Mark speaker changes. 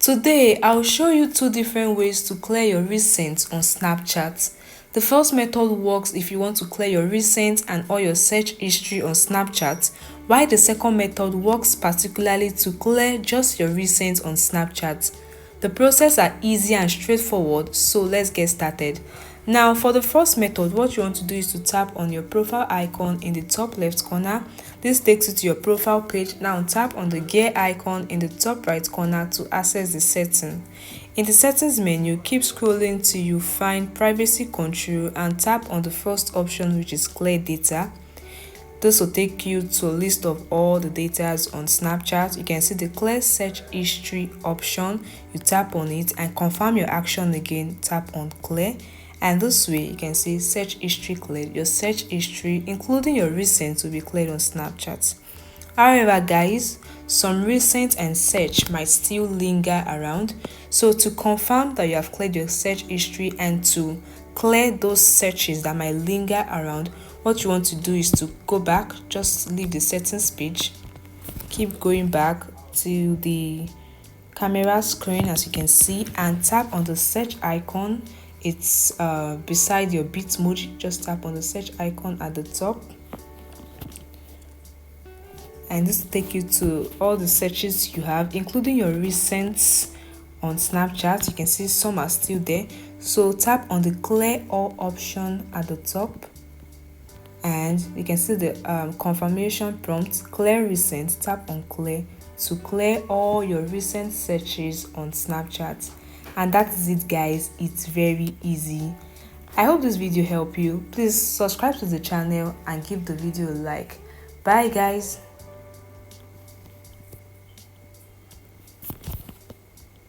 Speaker 1: Today, I'll show you two different ways to clear your recent on Snapchat. The first method works if you want to clear your recent and all your search history on Snapchat, while the second method works particularly to clear just your recent on Snapchat. The process are easy and straightforward, so let's get started. Now, for the first method, what you want to do is to tap on your profile icon in the top left corner. This takes you to your profile page. Now tap on the gear icon in the top right corner to access the setting. In the settings menu, keep scrolling till you find privacy control and tap on the first option, which is clear data. This will take you to a list of all the data on Snapchat. You can see the clear search history option. You tap on it and confirm your action again. Tap on clear. And this way you can see search history cleared. Your search history, including your recent, will be cleared on Snapchat. However, guys, some recent and search might still linger around. So to confirm that you have cleared your search history and to clear those searches that might linger around, what you want to do is to go back, just leave the settings page, keep going back to the camera screen as you can see, and tap on the search icon. It's beside your Bitmoji. Just tap on the search icon at the top, and this will take you to all the searches you have, including your recents on Snapchat. You can see some are still there, so tap on the clear all option at the top, and you can see the confirmation prompt, clear recent. Tap on clear to clear all your recent searches on Snapchat. And that is it, guys. It's very easy. I hope this video helped you. Please subscribe to the channel and give the video a like. Bye, guys.